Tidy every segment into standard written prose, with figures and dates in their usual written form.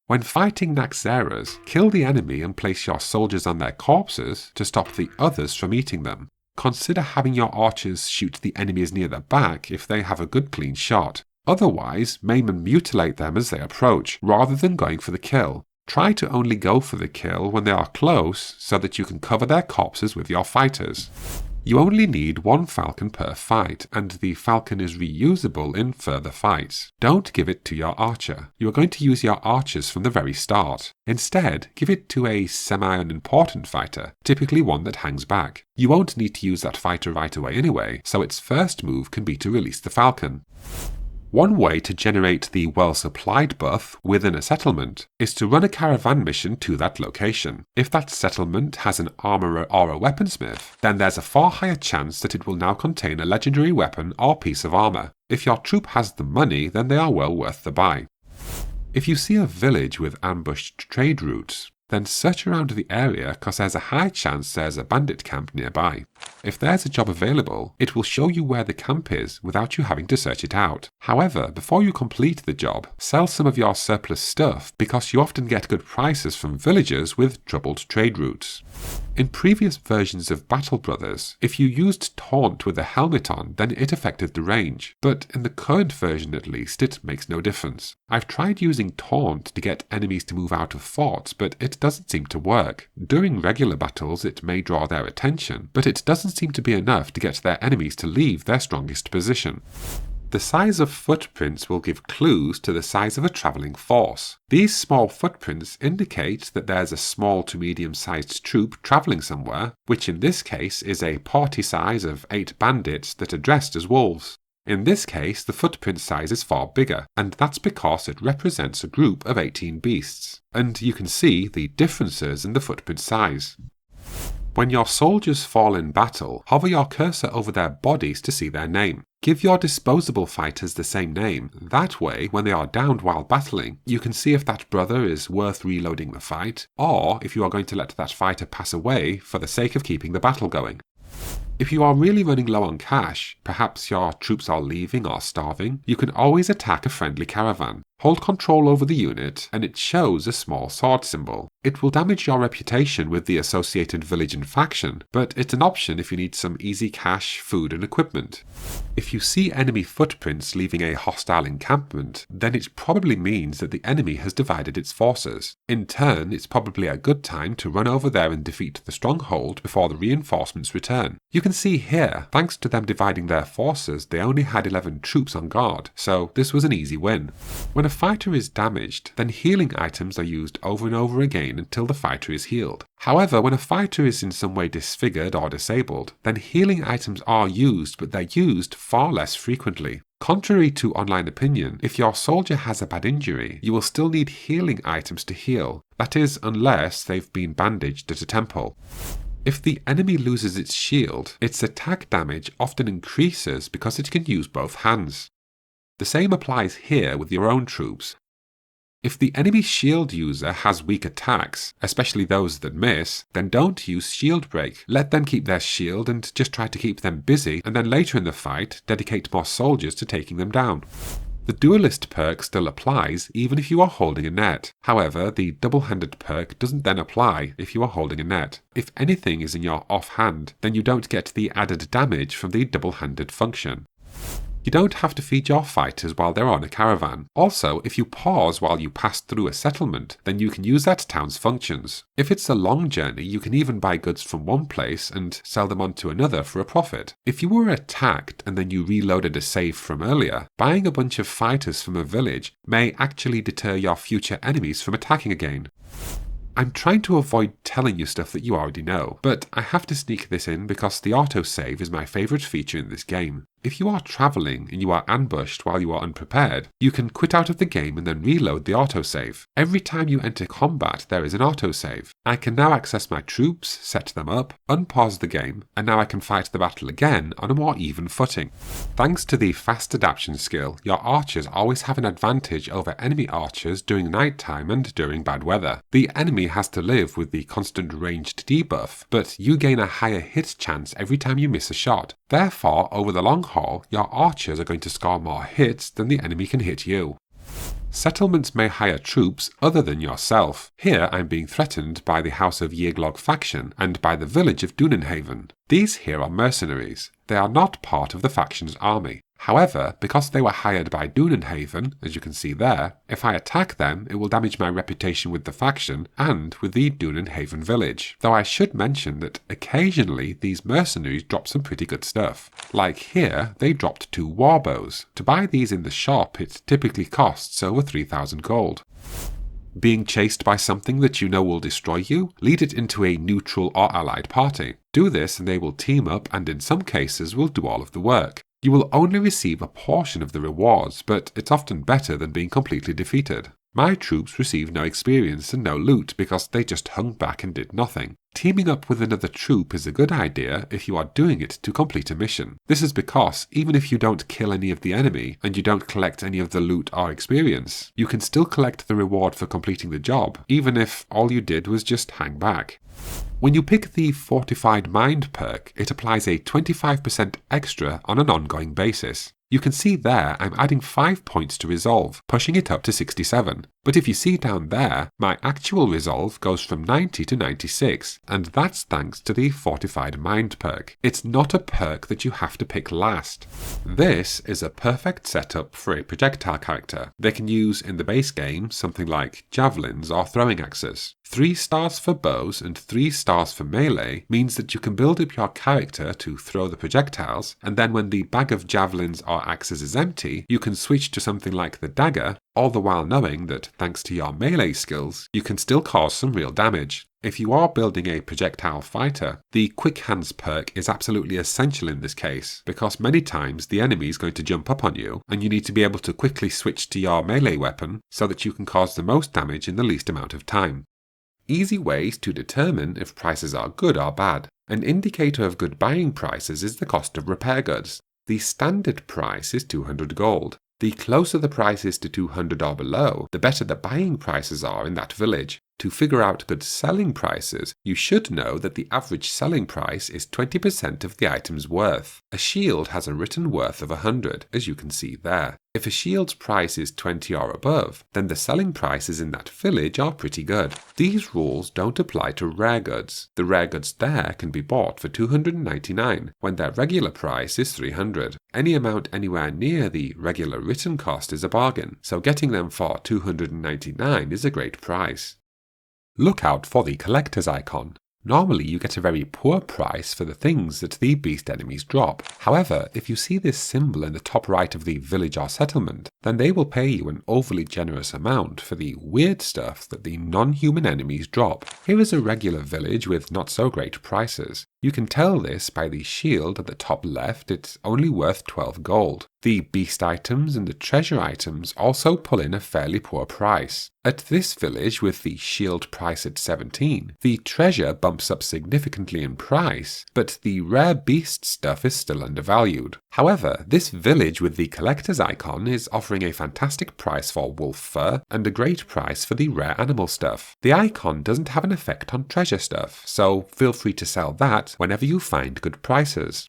When fighting Naxxeras, kill the enemy and place your soldiers on their corpses to stop the others from eating them. Consider having your archers shoot the enemies near the back if they have a good clean shot. Otherwise, maim and mutilate them as they approach, rather than going for the kill. Try to only go for the kill when they are close so that you can cover their corpses with your fighters. You only need one falcon per fight, and the falcon is reusable in further fights. Don't give it to your archer. You are going to use your archers from the very start. Instead, give it to a semi-unimportant fighter, typically one that hangs back. You won't need to use that fighter right away anyway, so its first move can be to release the falcon. One way to generate the well-supplied buff within a settlement is to run a caravan mission to that location. If that settlement has an armourer or a weaponsmith, then there's a far higher chance that it will now contain a legendary weapon or piece of armour. If your troop has the money, then they are well worth the buy. If you see a village with ambushed trade routes, then search around the area because there's a high chance there's a bandit camp nearby. If there's a job available, it will show you where the camp is without you having to search it out. However, before you complete the job, sell some of your surplus stuff because you often get good prices from villagers with troubled trade routes. In previous versions of Battle Brothers, if you used Taunt with a helmet on, then it affected the range, but in the current version at least, it makes no difference. I've tried using Taunt to get enemies to move out of forts, but it doesn't seem to work. During regular battles it may draw their attention, but it doesn't seem to be enough to get their enemies to leave their strongest position. The size of footprints will give clues to the size of a travelling force. These small footprints indicate that there's a small to medium-sized troop travelling somewhere, which in this case is a party size of 8 bandits that are dressed as wolves. In this case, the footprint size is far bigger, and that's because it represents a group of 18 beasts, and you can see the differences in the footprint size. When your soldiers fall in battle, hover your cursor over their bodies to see their name. Give your disposable fighters the same name. That way, when they are downed while battling, you can see if that brother is worth reloading the fight, or if you are going to let that fighter pass away for the sake of keeping the battle going. If you are really running low on cash, perhaps your troops are leaving or starving, you can always attack a friendly caravan. Hold control over the unit, and it shows a small sword symbol. It will damage your reputation with the associated village and faction, but it's an option if you need some easy cash, food and equipment. If you see enemy footprints leaving a hostile encampment, then it probably means that the enemy has divided its forces. In turn, it's probably a good time to run over there and defeat the stronghold before the reinforcements return. You can see here, thanks to them dividing their forces, they only had 11 troops on guard, so this was an easy win. When a fighter is damaged, then healing items are used over and over again until the fighter is healed. However, when a fighter is in some way disfigured or disabled, then healing items are used, but they're used far less frequently. Contrary to online opinion, if your soldier has a bad injury, you will still need healing items to heal. That is, unless they've been bandaged at a temple. If the enemy loses its shield, its attack damage often increases because it can use both hands. The same applies here with your own troops. If the enemy shield user has weak attacks, especially those that miss, then don't use shield break. Let them keep their shield and just try to keep them busy, and then later in the fight, dedicate more soldiers to taking them down. The duelist perk still applies even if you are holding a net. However, the double-handed perk doesn't then apply if you are holding a net. If anything is in your offhand, then you don't get the added damage from the double-handed function. You don't have to feed your fighters while they're on a caravan. Also, if you pause while you pass through a settlement, then you can use that town's functions. If it's a long journey, you can even buy goods from one place and sell them on to another for a profit. If you were attacked and then you reloaded a save from earlier, buying a bunch of fighters from a village may actually deter your future enemies from attacking again. I'm trying to avoid telling you stuff that you already know, but I have to sneak this in because the autosave is my favourite feature in this game. If you are travelling and you are ambushed while you are unprepared, you can quit out of the game and then reload the autosave. Every time you enter combat, there is an autosave. I can now access my troops, set them up, unpause the game, and now I can fight the battle again on a more even footing. Thanks to the fast adaption skill, your archers always have an advantage over enemy archers during nighttime and during bad weather. The enemy has to live with the constant ranged debuff, but you gain a higher hit chance every time you miss a shot. Therefore, over the long haul, your archers are going to score more hits than the enemy can hit you. Settlements may hire troops other than yourself. Here I'm being threatened by the House of Yeaglog faction and by the village of Dunenhaven. These here are mercenaries. They are not part of the faction's army. However, because they were hired by Dunenhaven, as you can see there, if I attack them, it will damage my reputation with the faction and with the Dunenhaven village. Though I should mention that occasionally these mercenaries drop some pretty good stuff. Like here, they dropped 2 warbows. To buy these in the shop, it typically costs over 3,000 gold. Being chased by something that you know will destroy you, lead it into a neutral or allied party. Do this and they will team up and in some cases will do all of the work. You will only receive a portion of the rewards, but it's often better than being completely defeated. My troops received no experience and no loot because they just hung back and did nothing. Teaming up with another troop is a good idea if you are doing it to complete a mission. This is because even if you don't kill any of the enemy and you don't collect any of the loot or experience, you can still collect the reward for completing the job, even if all you did was just hang back. When you pick the Fortified Mind perk, it applies a 25% extra on an ongoing basis. You can see there I'm adding 5 points to resolve, pushing it up to 67. But if you see down there, my actual resolve goes from 90 to 96, and that's thanks to the Fortified Mind perk. It's not a perk that you have to pick last. This is a perfect setup for a projectile character. They can use in the base game something like javelins or throwing axes. 3 stars for bows and 3 stars for melee means that you can build up your character to throw the projectiles, and then when the bag of javelins or axes is empty, you can switch to something like the dagger, all the while knowing that, thanks to your melee skills, you can still cause some real damage. If you are building a projectile fighter, the Quick Hands perk is absolutely essential in this case, because many times the enemy is going to jump up on you, and you need to be able to quickly switch to your melee weapon so that you can cause the most damage in the least amount of time. Easy ways to determine if prices are good or bad. An indicator of good buying prices is the cost of repair goods. The standard price is 200 gold. The closer the price is to 200 or below, the better the buying prices are in that village. To figure out good selling prices, you should know that the average selling price is 20% of the item's worth. A shield has a written worth of 100, as you can see there. If a shield's price is 20 or above, then the selling prices in that village are pretty good. These rules don't apply to rare goods. The rare goods there can be bought for 299, when their regular price is 300. Any amount anywhere near the regular written cost is a bargain, so getting them for 299 is a great price. Look out for the collector's icon. Normally you get a very poor price for the things that the beast enemies drop. However, if you see this symbol in the top right of the village or settlement, then they will pay you an overly generous amount for the weird stuff that the non-human enemies drop. Here is a regular village with not so great prices. You can tell this by the shield at the top left, it's only worth 12 gold. The beast items and the treasure items also pull in a fairly poor price. At this village with the shield price at 17, the treasure bumps up significantly in price, but the rare beast stuff is still undervalued. However, this village with the collector's icon is offering a fantastic price for wolf fur and a great price for the rare animal stuff. The icon doesn't have an effect on treasure stuff, so feel free to sell that whenever you find good prices.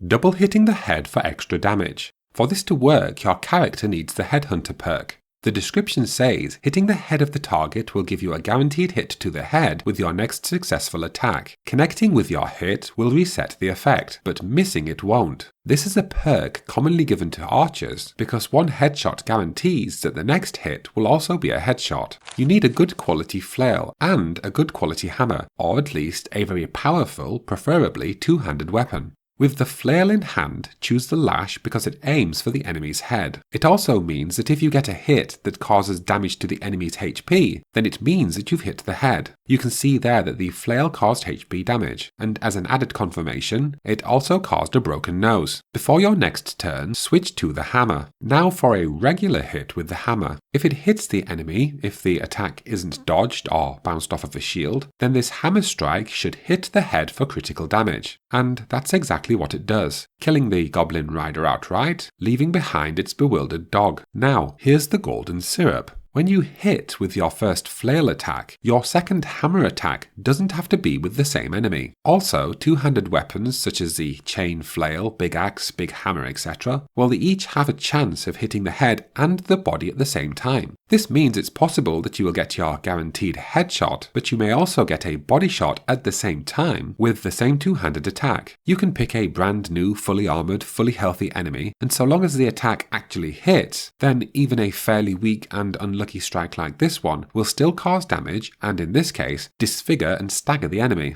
Double hitting the head for extra damage. For this to work, your character needs the Headhunter perk. The description says, hitting the head of the target will give you a guaranteed hit to the head with your next successful attack. Connecting with your hit will reset the effect, but missing it won't. This is a perk commonly given to archers because one headshot guarantees that the next hit will also be a headshot. You need a good quality flail and a good quality hammer, or at least a very powerful, preferably two-handed weapon. With the flail in hand, choose the lash because it aims for the enemy's head. It also means that if you get a hit that causes damage to the enemy's HP, then it means that you've hit the head. You can see there that the flail caused HP damage, and as an added confirmation, it also caused a broken nose. Before your next turn, switch to the hammer. Now for a regular hit with the hammer. If it hits the enemy, if the attack isn't dodged or bounced off of a shield, then this hammer strike should hit the head for critical damage. And that's exactly what it does, killing the goblin rider outright, leaving behind its bewildered dog. Now, here's the golden syrup. When you hit with your first flail attack, your second hammer attack doesn't have to be with the same enemy. Also, two-handed weapons such as the chain flail, big axe, big hammer, etc., well, they each have a chance of hitting the head and the body at the same time. This means it's possible that you will get your guaranteed headshot, but you may also get a body shot at the same time with the same two-handed attack. You can pick a brand new, fully armoured, fully healthy enemy, and so long as the attack actually hits, then even a fairly weak and unlucky strike like this one will still cause damage and, in this case, disfigure and stagger the enemy.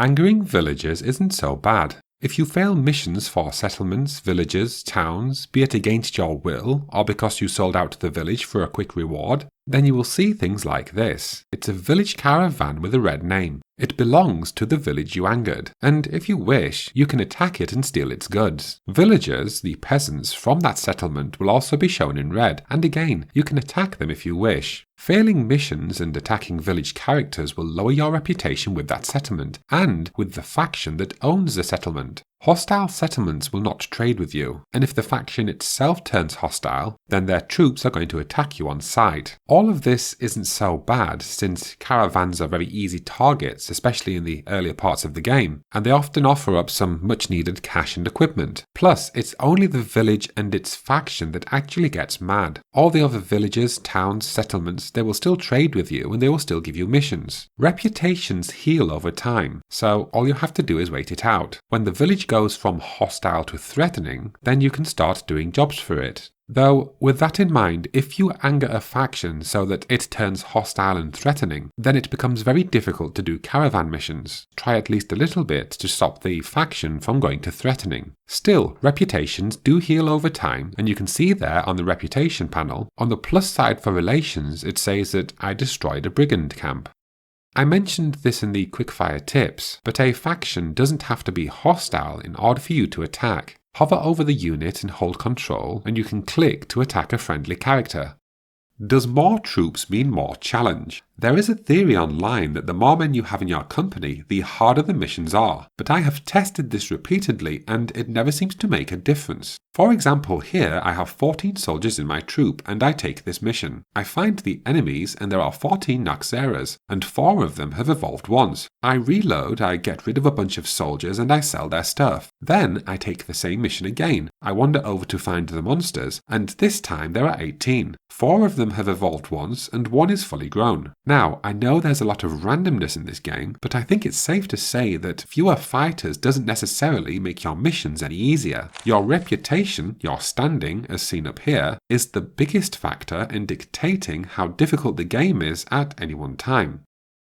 Angering villagers isn't so bad. If you fail missions for settlements, villages, towns, be it against your will or because you sold out the village for a quick reward, then you will see things like this. It's a village caravan with a red name. It belongs to the village you angered, and if you wish, you can attack it and steal its goods. Villagers, the peasants from that settlement, will also be shown in red, and again, you can attack them if you wish. Failing missions and attacking village characters will lower your reputation with that settlement, and with the faction that owns the settlement. Hostile settlements will not trade with you, and if the faction itself turns hostile, then their troops are going to attack you on sight. All of this isn't so bad, since caravans are very easy targets, especially in the earlier parts of the game, and they often offer up some much needed cash and equipment. Plus, it's only the village and its faction that actually gets mad. All the other villages, towns, settlements, they will still trade with you and they will still give you missions. Reputations heal over time, so all you have to do is wait it out. When the village goes from hostile to threatening, then you can start doing jobs for it. Though, with that in mind, if you anger a faction so that it turns hostile and threatening, then it becomes very difficult to do caravan missions. Try at least a little bit to stop the faction from going to threatening. Still, reputations do heal over time, and you can see there on the reputation panel, on the plus side for relations, it says that I destroyed a brigand camp. I mentioned this in the Quickfire tips, but a faction doesn't have to be hostile in order for you to attack. Hover over the unit and hold control, and you can click to attack a friendly character. Does more troops mean more challenge? There is a theory online that the more men you have in your company, the harder the missions are, but I have tested this repeatedly and it never seems to make a difference. For example, here I have 14 soldiers in my troop and I take this mission. I find the enemies and there are 14 Noxeras, and 4 of them have evolved once. I reload, I get rid of a bunch of soldiers and I sell their stuff. Then I take the same mission again. I wander over to find the monsters, and this time there are 18. 4 of them have evolved once and 1 is fully grown. Now, I know there's a lot of randomness in this game, but I think it's safe to say that fewer fighters doesn't necessarily make your missions any easier. Your reputation, your standing, as seen up here, is the biggest factor in dictating how difficult the game is at any one time.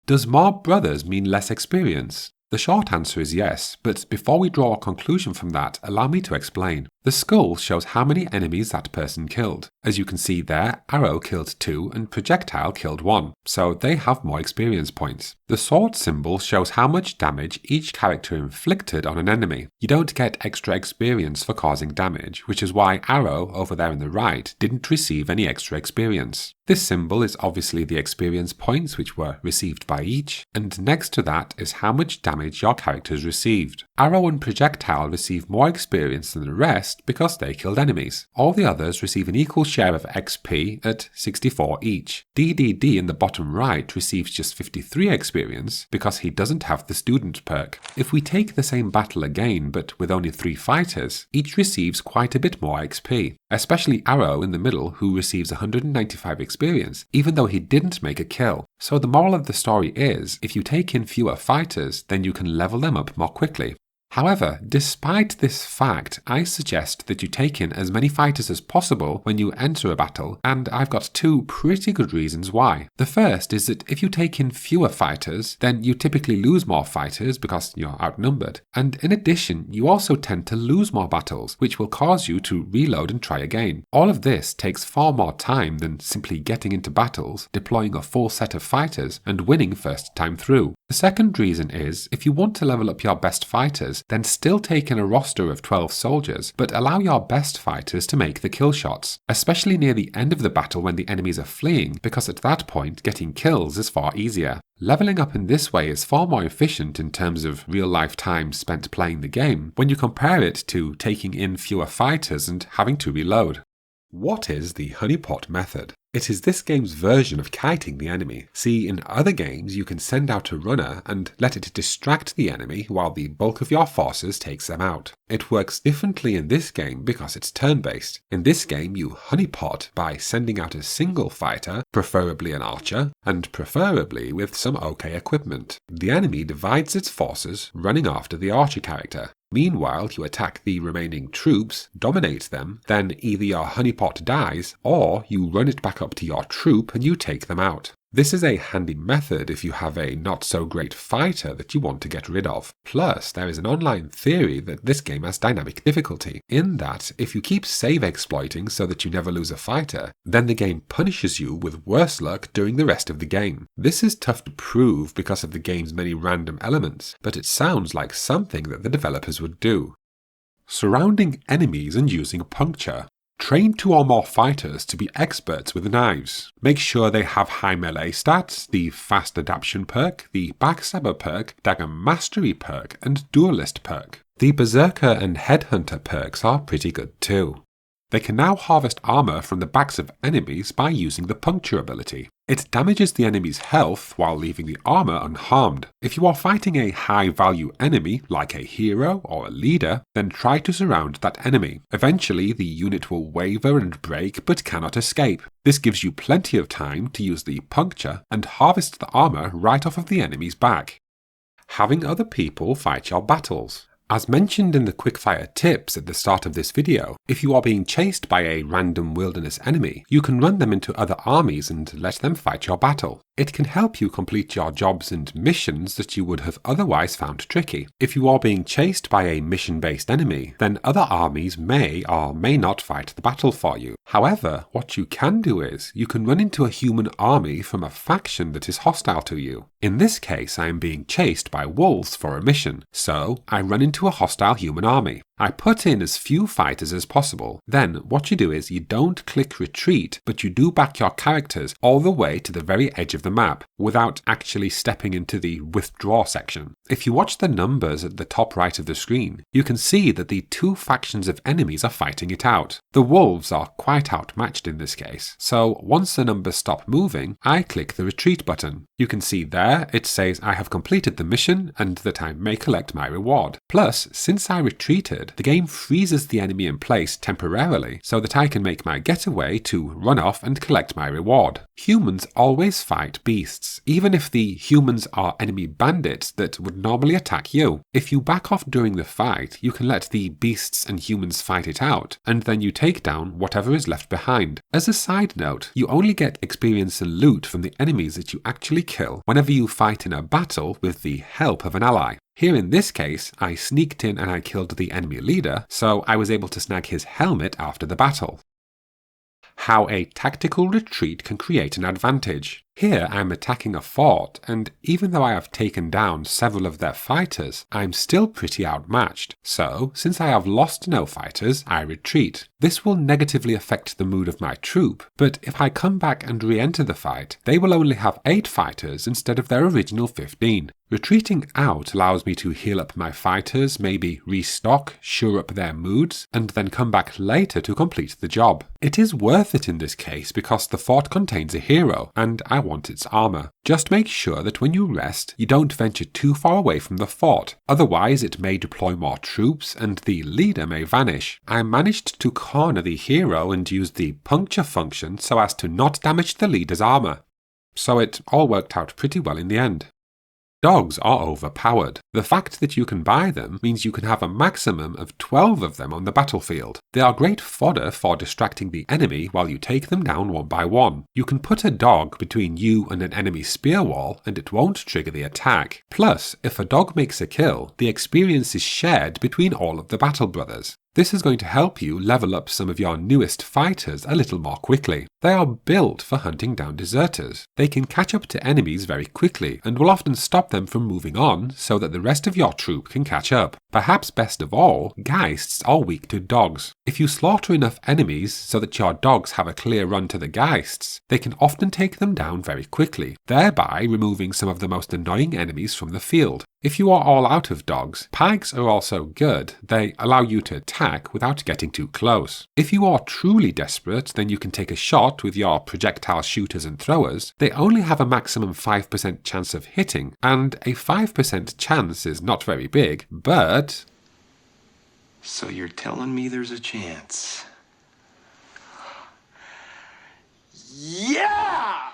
Does more brothers mean less experience? The short answer is yes, but before we draw a conclusion from that, allow me to explain. The skull shows how many enemies that person killed. As you can see there, Arrow killed 2 and Projectile killed 1, so they have more experience points. The sword symbol shows how much damage each character inflicted on an enemy. You don't get extra experience for causing damage, which is why Arrow over there on the right didn't receive any extra experience. This symbol is obviously the experience points which were received by each, and next to that is how much damage your characters received. Arrow and Projectile receive more experience than the rest because they killed enemies. All the others receive an equal share of XP at 64 each. DDD in the bottom right receives just 53 experience because he doesn't have the student perk. If we take the same battle again but with only 3 fighters, each receives quite a bit more XP, especially Arrow in the middle who receives 195 experience even though he didn't make a kill. So the moral of the story is, if you take in fewer fighters, then you can level them up more quickly. However, despite this fact, I suggest that you take in as many fighters as possible when you enter a battle, and I've got 2 pretty good reasons why. The first is that if you take in fewer fighters, then you typically lose more fighters because you're outnumbered, and in addition, you also tend to lose more battles, which will cause you to reload and try again. All of this takes far more time than simply getting into battles, deploying a full set of fighters, and winning first time through. The second reason is, if you want to level up your best fighters, then still take in a roster of 12 soldiers, but allow your best fighters to make the kill shots, especially near the end of the battle when the enemies are fleeing, because at that point getting kills is far easier. Leveling up in this way is far more efficient in terms of real-life time spent playing the game when you compare it to taking in fewer fighters and having to reload. What is the honeypot method? It is this game's version of kiting the enemy. See, in other games you can send out a runner and let it distract the enemy while the bulk of your forces takes them out. It works differently in this game because it's turn-based. In this game you honeypot by sending out a single fighter, preferably an archer, and preferably with some okay equipment. The enemy divides its forces, running after the archer character. Meanwhile, you attack the remaining troops, dominate them, then either your honeypot dies, or you run it back up to your troop and you take them out. This is a handy method if you have a not-so-great fighter that you want to get rid of. Plus, there is an online theory that this game has dynamic difficulty, in that if you keep save exploiting so that you never lose a fighter, then the game punishes you with worse luck during the rest of the game. This is tough to prove because of the game's many random elements, but it sounds like something that the developers would do. Surrounding enemies and using Puncture. Train 2 or more fighters to be experts with knives. Make sure they have high melee stats, the fast Adaption perk, the backstabber perk, dagger mastery perk, and duelist perk. The berserker and headhunter perks are pretty good too. They can now harvest armor from the backs of enemies by using the Puncture ability. It damages the enemy's health while leaving the armor unharmed. If you are fighting a high-value enemy, like a hero or a leader, then try to surround that enemy. Eventually, the unit will waver and break but cannot escape. This gives you plenty of time to use the Puncture and harvest the armor right off of the enemy's back. Having other people fight your battles. As mentioned in the Quickfire tips at the start of this video, if you are being chased by a random wilderness enemy, you can run them into other armies and let them fight your battle. It can help you complete your jobs and missions that you would have otherwise found tricky. If you are being chased by a mission-based enemy, then other armies may or may not fight the battle for you. However, what you can do is, you can run into a human army from a faction that is hostile to you. In this case, I am being chased by wolves for a mission, so I run into a hostile human army. I put in as few fighters as possible. Then what you do is you don't click retreat, but you do back your characters all the way to the very edge of the map without actually stepping into the withdraw section. If you watch the numbers at the top right of the screen, you can see that the two factions of enemies are fighting it out. The wolves are quite outmatched in this case, so once the numbers stop moving, I click the retreat button. You can see there it says I have completed the mission and that I may collect my reward. Plus, since I retreated, the game freezes the enemy in place temporarily so that I can make my getaway to run off and collect my reward. Humans always fight beasts, even if the humans are enemy bandits that would normally attack you. If you back off during the fight, you can let the beasts and humans fight it out, and then you take down whatever is left behind. As a side note, you only get experience and loot from the enemies that you actually kill whenever you fight in a battle with the help of an ally. Here in this case, I sneaked in and I killed the enemy leader, so I was able to snag his helmet after the battle. How a tactical retreat can create an advantage. Here I'm attacking a fort, and even though I have taken down several of their fighters, I'm still pretty outmatched. So, since I have lost no fighters, I retreat. This will negatively affect the mood of my troop, but if I come back and re-enter the fight, they will only have 8 fighters instead of their original 15. Retreating out allows me to heal up my fighters, maybe restock, shore up their moods, and then come back later to complete the job. It is worth it in this case because the fort contains a hero, and I want its armor. Just make sure that when you rest, you don't venture too far away from the fort, otherwise it may deploy more troops and the leader may vanish. I managed to corner the hero and use the puncture function so as to not damage the leader's armor. So it all worked out pretty well in the end. Dogs are overpowered. The fact that you can buy them means you can have a maximum of 12 of them on the battlefield. They are great fodder for distracting the enemy while you take them down one by one. You can put a dog between you and an enemy spear wall and it won't trigger the attack. Plus, if a dog makes a kill, the experience is shared between all of the battle brothers. This is going to help you level up some of your newest fighters a little more quickly. They are built for hunting down deserters. They can catch up to enemies very quickly and will often stop them from moving on so that the rest of your troop can catch up. Perhaps best of all, Geists are weak to dogs. If you slaughter enough enemies so that your dogs have a clear run to the Geists, they can often take them down very quickly, thereby removing some of the most annoying enemies from the field. If you are all out of dogs, pags are also good. They allow you to attack without getting too close. If you are truly desperate, then you can take a shot with your projectile shooters and throwers. They only have a maximum 5% chance of hitting, and a 5% chance is not very big, but... So you're telling me there's a chance? Yeah!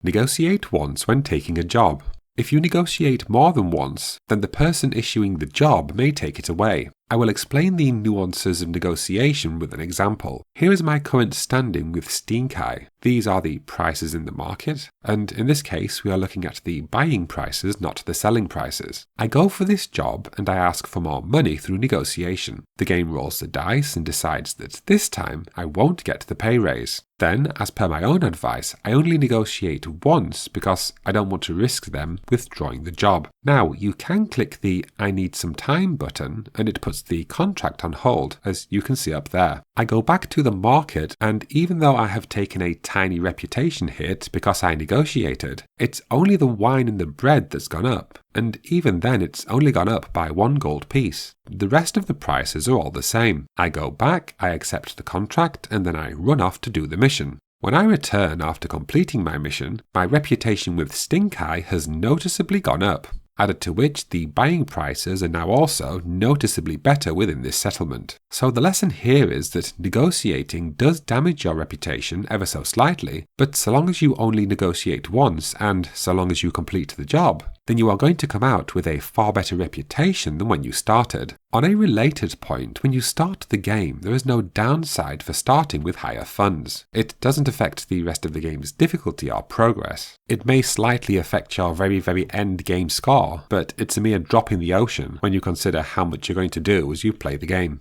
Negotiate once when taking a job. If you negotiate more than once, then the person issuing the job may take it away. I will explain the nuances of negotiation with an example. Here is my current standing with Stinkai. These are the prices in the market, and in this case we are looking at the buying prices, not the selling prices. I go for this job and I ask for more money through negotiation. The game rolls the dice and decides that this time I won't get the pay raise. Then, as per my own advice, I only negotiate once because I don't want to risk them withdrawing the job. Now, you can click the I need some time button and it puts the contract on hold, as you can see up there. I go back to the market, and even though I have taken a tiny reputation hit because I negotiated, it's only the wine and the bread that's gone up, and even then it's only gone up by 1 gold piece. The rest of the prices are all the same. I go back, I accept the contract, and then I run off to do the mission. When I return after completing my mission, my reputation with Stinkai has noticeably gone up. Added to which, the buying prices are now also noticeably better within this settlement. So the lesson here is that negotiating does damage your reputation ever so slightly, but so long as you only negotiate once and so long as you complete the job, then you are going to come out with a far better reputation than when you started. On a related point, when you start the game, there is no downside for starting with higher funds. It doesn't affect the rest of the game's difficulty or progress. It may slightly affect your very end game score, but it's a mere drop in the ocean when you consider how much you're going to do as you play the game.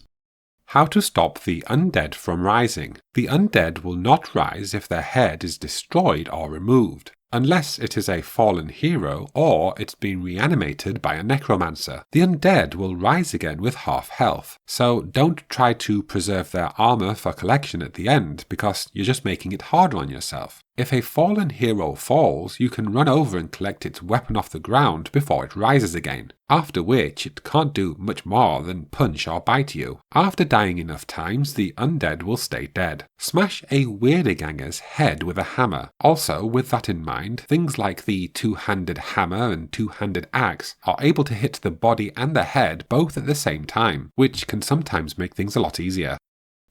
How to stop the undead from rising. The undead will not rise if their head is destroyed or removed, unless it is a fallen hero or it's been reanimated by a necromancer. The undead will rise again with half health, so don't try to preserve their armor for collection at the end because you're just making it harder on yourself. If a fallen hero falls, you can run over and collect its weapon off the ground before it rises again, after which it can't do much more than punch or bite you. After dying enough times, the undead will stay dead. Smash a Weirdiganger's head with a hammer. Also, with that in mind, things like the two-handed hammer and two-handed axe are able to hit the body and the head both at the same time, which can sometimes make things a lot easier.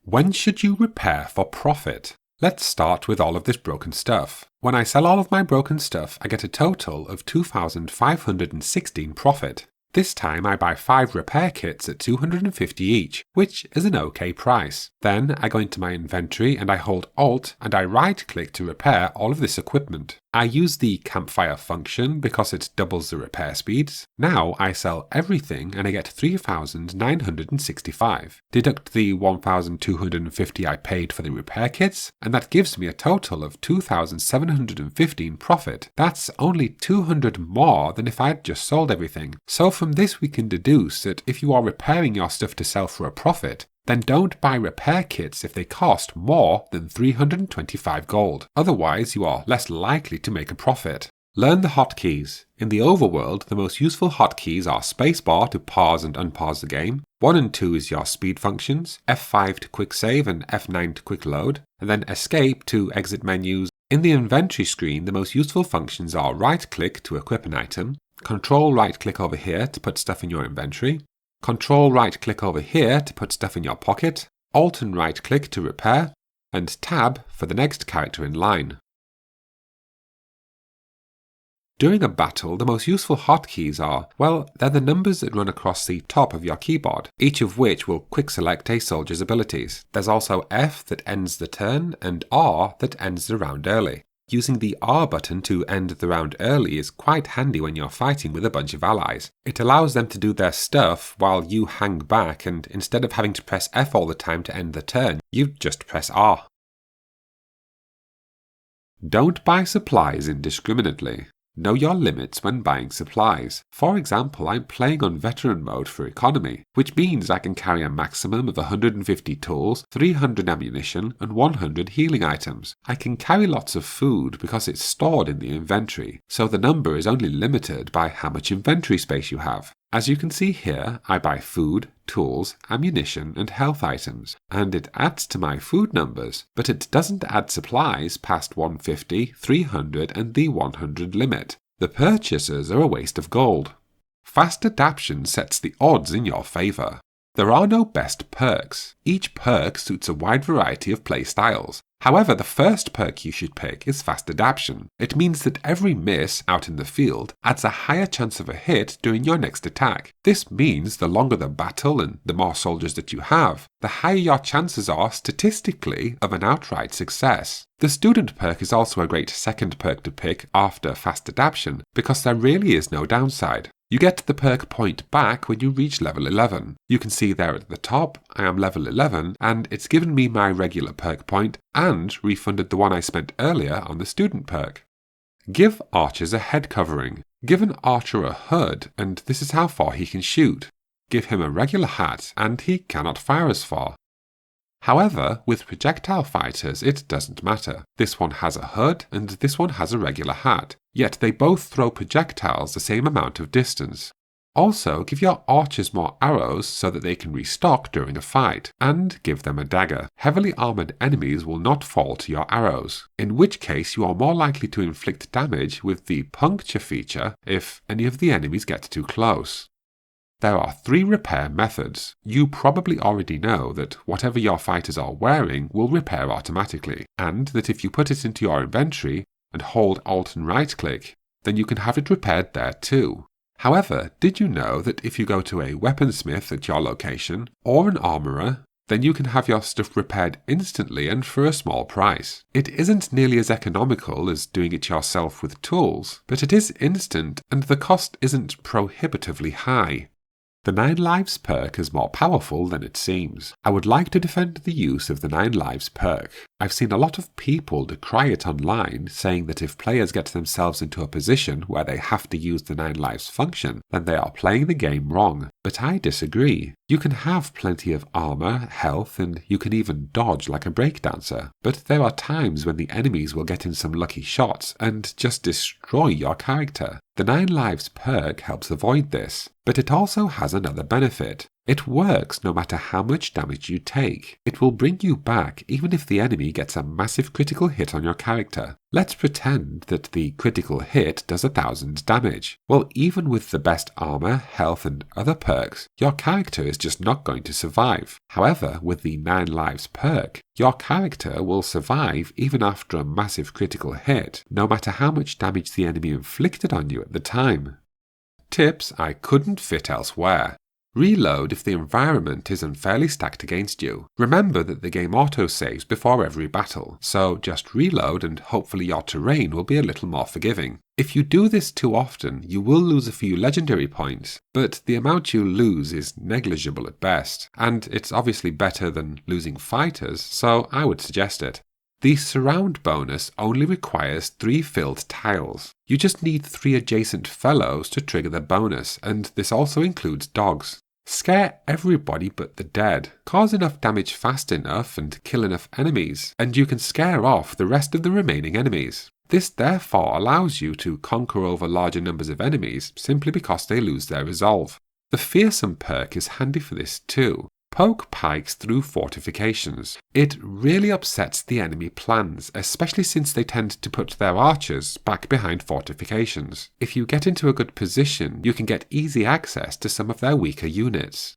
When should you repair for profit? Let's start with all of this broken stuff. When I sell all of my broken stuff, I get a total of 2,516 profit. This time I buy 5 repair kits at 250 each, which is an okay price. Then I go into my inventory and I hold Alt and I right click to repair all of this equipment. I use the campfire function because it doubles the repair speeds. Now I sell everything and I get 3,965. Deduct the 1,250 I paid for the repair kits, and that gives me a total of 2,715 profit. That's only 200 more than if I had just sold everything. So from this we can deduce that if you are repairing your stuff to sell for a profit, then don't buy repair kits if they cost more than 325 gold. Otherwise, you are less likely to make a profit. Learn the hotkeys. In the overworld, the most useful hotkeys are spacebar to pause and unpause the game, 1 and 2 is your speed functions, F5 to quick save and F9 to quick load, and then escape to exit menus. In the inventory screen, the most useful functions are right click to equip an item, control right click over here to put stuff in your inventory, control right click over here to put stuff in your pocket, Alt and right click to repair, and tab for the next character in line. During a battle, the most useful hotkeys are, well, they're the numbers that run across the top of your keyboard, each of which will quick select a soldier's abilities. There's also F that ends the turn and R that ends the round early. Using the R button to end the round early is quite handy when you're fighting with a bunch of allies. It allows them to do their stuff while you hang back, and instead of having to press F all the time to end the turn, you just press R. Don't buy supplies indiscriminately. Know your limits when buying supplies. For example, I'm playing on veteran mode for economy, which means I can carry a maximum of 150 tools, 300 ammunition, and 100 healing items. I can carry lots of food because it's stored in the inventory, so the number is only limited by how much inventory space you have. As you can see here, I buy food, tools, ammunition, and health items, and it adds to my food numbers, but it doesn't add supplies past 150, 300, and the 100 limit. The purchases are a waste of gold. Fast adaption sets the odds in your favour. There are no best perks. Each perk suits a wide variety of play styles. However, the first perk you should pick is Fast Adaption. It means that every miss out in the field adds a higher chance of a hit during your next attack. This means the longer the battle and the more soldiers that you have, the higher your chances are statistically of an outright success. The Student perk is also a great second perk to pick after Fast Adaption because there really is no downside. You get the perk point back when you reach level 11. You can see there at the top, I am level 11, and it's given me my regular perk point and refunded the one I spent earlier on the Student perk. Give archers a head covering. Give an archer a hood, and this is how far he can shoot. Give him a regular hat, and he cannot fire as far. However, with projectile fighters, it doesn't matter. This one has a hood, and this one has a regular hat, yet they both throw projectiles the same amount of distance. Also, give your archers more arrows so that they can restock during a fight, and give them a dagger. Heavily armoured enemies will not fall to your arrows, in which case you are more likely to inflict damage with the Puncture feature if any of the enemies get too close. There are 3 repair methods. You probably already know that whatever your fighters are wearing will repair automatically, and that if you put it into your inventory and hold Alt and right click, then you can have it repaired there too. However, did you know that if you go to a weaponsmith at your location, or an armourer, then you can have your stuff repaired instantly and for a small price. It isn't nearly as economical as doing it yourself with tools, but it is instant and the cost isn't prohibitively high. The 9 Lives perk is more powerful than it seems. I would like to defend the use of the 9 Lives perk. I've seen a lot of people decry it online, saying that if players get themselves into a position where they have to use the 9 Lives function, then they are playing the game wrong. But I disagree. You can have plenty of armour, health, and you can even dodge like a breakdancer. But there are times when the enemies will get in some lucky shots and just destroy your character. The 9 Lives perk helps avoid this, but it also has another benefit. It works no matter how much damage you take. It will bring you back even if the enemy gets a massive critical hit on your character. Let's pretend that the critical hit does 1000 damage. Well, even with the best armor, health and other perks, your character is just not going to survive. However, with the 9 Lives perk, your character will survive even after a massive critical hit, no matter how much damage the enemy inflicted on you at the time. Tips I couldn't fit elsewhere. Reload if the environment is unfairly stacked against you. Remember that the game auto-saves before every battle, so just reload and hopefully your terrain will be a little more forgiving. If you do this too often, you will lose a few legendary points, but the amount you lose is negligible at best, and it's obviously better than losing fighters, so I would suggest it. The surround bonus only requires 3 filled tiles. You just need 3 adjacent fellows to trigger the bonus, and this also includes dogs. Scare everybody but the dead. Cause enough damage fast enough and kill enough enemies, and you can scare off the rest of the remaining enemies. This therefore allows you to conquer over larger numbers of enemies simply because they lose their resolve. The Fearsome perk is handy for this too. Poke pikes through fortifications. It really upsets the enemy plans, especially since they tend to put their archers back behind fortifications. If you get into a good position, you can get easy access to some of their weaker units.